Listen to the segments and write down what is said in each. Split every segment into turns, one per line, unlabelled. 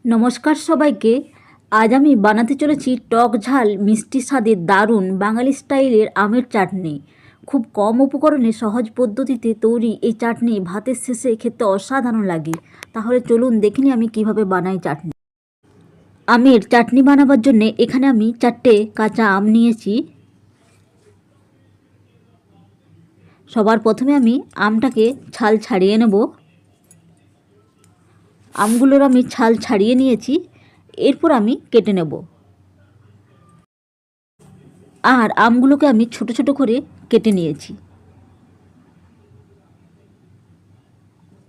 নমস্কার সবাইকে। আজ আমি বানাতে চলেছি টক ঝাল মিষ্টি স্বাদের দারুণ বাঙালি স্টাইলের আমের চাটনি। খুব কম উপকরণে সহজ পদ্ধতিতে তৈরি এই চাটনি ভাতের শেষে খেতে অসাধারণ লাগে। তাহলে চলুন দেখে নিই আমি কিভাবে বানাই চাটনি। আমের চাটনি বানাবার জন্য এখানে আমি 4টে কাঁচা আম নিয়েছি। সবার প্রথমে আমি আমটাকে ছাল ছাড়িয়ে নেব। আমগুলোর আমি ছাল ছাড়িয়ে নিয়েছি, এরপর আমি কেটে নেব। আর আমগুলোকে আমি ছোট ছোট করে কেটে নিয়েছি,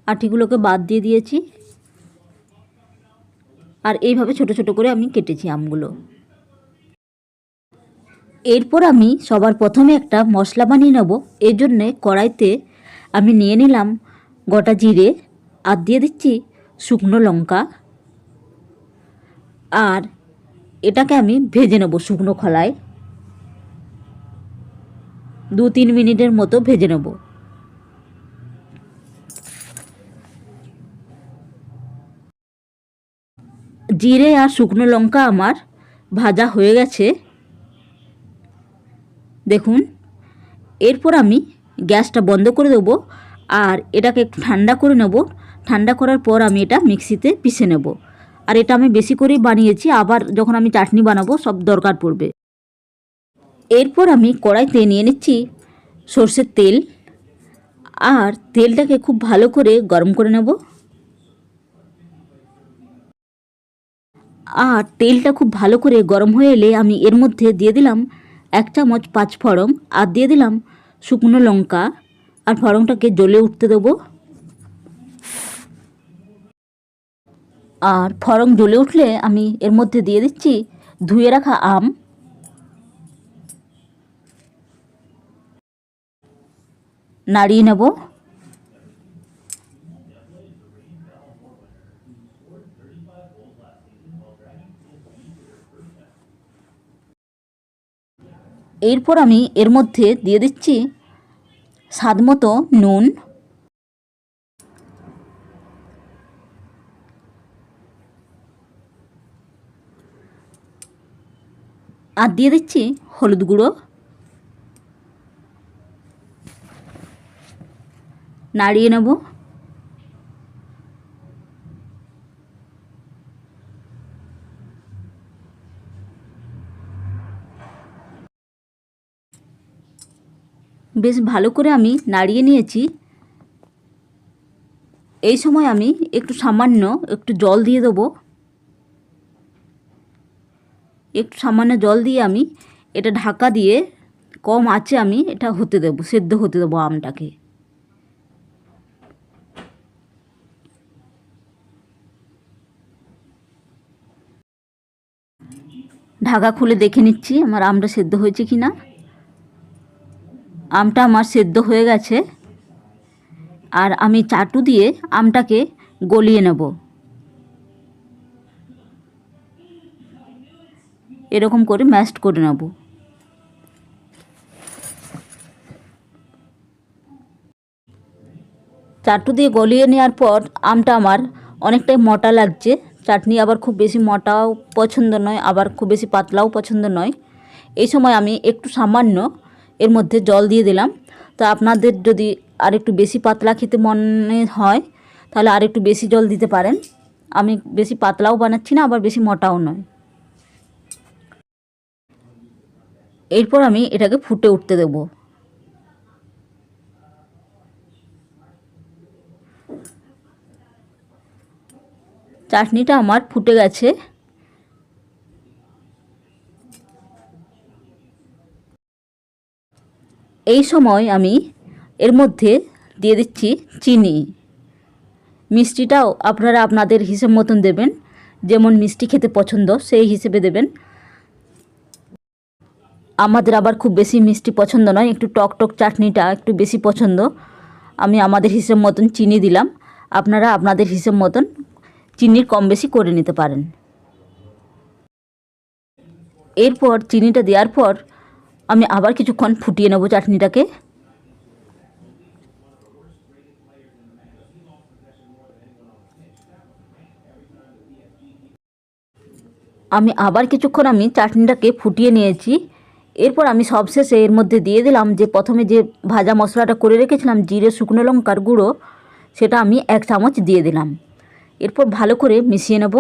আঠিগুলোকে বাদ দিয়ে দিয়েছি। আর এইভাবে ছোট ছোট করে আমি কেটেছি আমগুলো। এরপর আমি সবার প্রথমে একটা মশলা বানিয়ে নেব। এর জন্যে কড়াইতে আমি নিয়ে নিলাম গোটা জিরে, আর দিয়ে দিচ্ছি শুকনো লঙ্কা। আর এটাকে আমি ভেজে নেব শুকনো খোলায়, 2-3 মিনিটের মতো ভেজে নেব। জিরে আর শুকনো লঙ্কা আমার ভাজা হয়ে গেছে, দেখুন। এরপর আমি গ্যাসটা বন্ধ করে দেবো আর এটাকে একটু ঠান্ডা করে নেব। ঠান্ডা করার পর আমি এটা মিক্সিতে পিষে নেব। আর এটা আমি বেশি করেই বানিয়েছি, আবার যখন আমি চাটনি বানাবো সব দরকার পড়বে। এরপর আমি কড়াইতে নিয়ে নিচ্ছি সর্ষের তেল, আর তেলটাকে খুব ভালো করে গরম করে নেব। আর তেলটা খুব ভালো করে গরম হয়ে এলে আমি এর মধ্যে দিয়ে দিলাম 1 চামচ 5 ফোড়ন, আর দিয়ে দিলাম শুকনো লঙ্কা। আর ফোড়নটাকে জ্বলে উঠতে দেবো। আর ফোড়ন জ্বলে উঠলে আমি এর মধ্যে দিয়ে দিচ্ছি ধুয়ে রাখা আম। নাড়িয়ে নেব। এরপর আমি এর মধ্যে দিয়ে দিচ্ছি স্বাদ মতো নুন। আর দিয়ে দিচ্ছি হলুদ গুঁড়ো। নাড়িয়ে নেব। বেশ ভালো করে আমি নাড়িয়ে নিয়েছি। এই সময় আমি একটু সামান্য একটু জল দিয়ে দেবো। একটু সামান্য জল দিয়ে আমি এটা ঢাকা দিয়ে কম আঁচে আমি এটা হতে দেবো, সেদ্ধ হতে দেবো আমটাকে। ঢাকা খুলে দেখে নিচ্ছি আমার আমটা সেদ্ধ হয়েছে কি না। আমটা আমার সেদ্ধ হয়ে গেছে। আর আমি চাটু দিয়ে আমটাকে গলিয়ে নেব। এরকম করে ম্যাশড করে নেব। চাটু দিয়ে গলিয়ে নেওয়ার পর আমটা আমার অনেকটাই মোটা লাগছে। চাটনি আবার খুব বেশি মোটাও পছন্দ নয়, আবার খুব বেশি পাতলাও পছন্দ নয়। এই সময় আমি একটু সামান্য এর মধ্যে জল দিয়ে দিলাম। তো আপনাদের যদি আর একটু বেশি পাতলা খেতে মনে হয় তাহলে আর একটু বেশি জল দিতে পারেন। আমি বেশি পাতলাও বানাচ্ছি না, আবার বেশি মোটাও নয়। এরপর আমি এটাকে ফুটে উঠতে দেবো। চাটনিটা আমার ফুটে গেছে। এই সময় আমি এর মধ্যে দিয়ে দিচ্ছি চিনি। মিষ্টিটাও আপনারা আপনাদের হিসেব মতন দেবেন, যেমন মিষ্টি খেতে পছন্দ সেই হিসেবে দেবেন। আমাদের আবার খুব বেশি মিষ্টি পছন্দ নয়, একটু টক টক চাটনিটা একটু বেশি পছন্দ। আমি আমাদের হিসেব মতন চিনি দিলাম। আপনারা আপনাদের হিসেব মতন চিনির কম বেশি করে নিতে পারেন। এরপর চিনিটা দেওয়ার পর আমি আবার কিছুক্ষণ ফুটিয়ে নেব চাটনিটাকে। আমি আবার কিছুক্ষণ চাটনিটাকে ফুটিয়ে নিয়েছি। এরপর আমি সবশেষে এর মধ্যে দিয়ে দিলাম যে প্রথমে যে ভাজা মশলাটা করে রেখেছিলাম জিরে শুকনো লঙ্কার গুঁড়ো, সেটা আমি 1 চামচ দিয়ে দিলাম। এরপর ভালো করে মিশিয়ে নেব।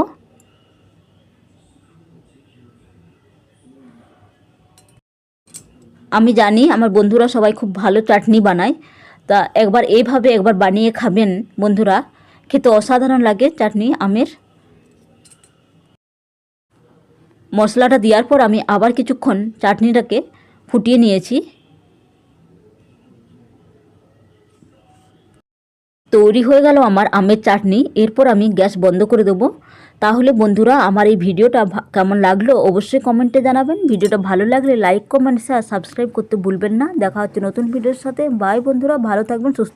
আমি জানি আমার বন্ধুরা সবাই খুব ভালো চাটনি বানায়, তা একবার বানিয়ে খাবেন বন্ধুরা, খেতে অসাধারণ লাগে চাটনি আমের। মশলাটা দেওয়ার পর আমি আবার কিছুক্ষণ চাটনিটাকে ফুটিয়ে নিয়েছি। তৈরি হয়ে গেল আমার আমের চাটনি। এরপর আমি গ্যাস বন্ধ করে দেবো। তাহলে বন্ধুরা আমার এই ভিডিওটা কেমন লাগলো অবশ্যই কমেন্টে জানাবেন। ভিডিওটা ভালো লাগলে লাইক কমেন্ট শেয়ার সাবস্ক্রাইব করতে ভুলবেন না। দেখা হচ্ছে নতুন ভিডিওর সাথে। বাই বন্ধুরা, ভালো থাকবেন, সুস্থ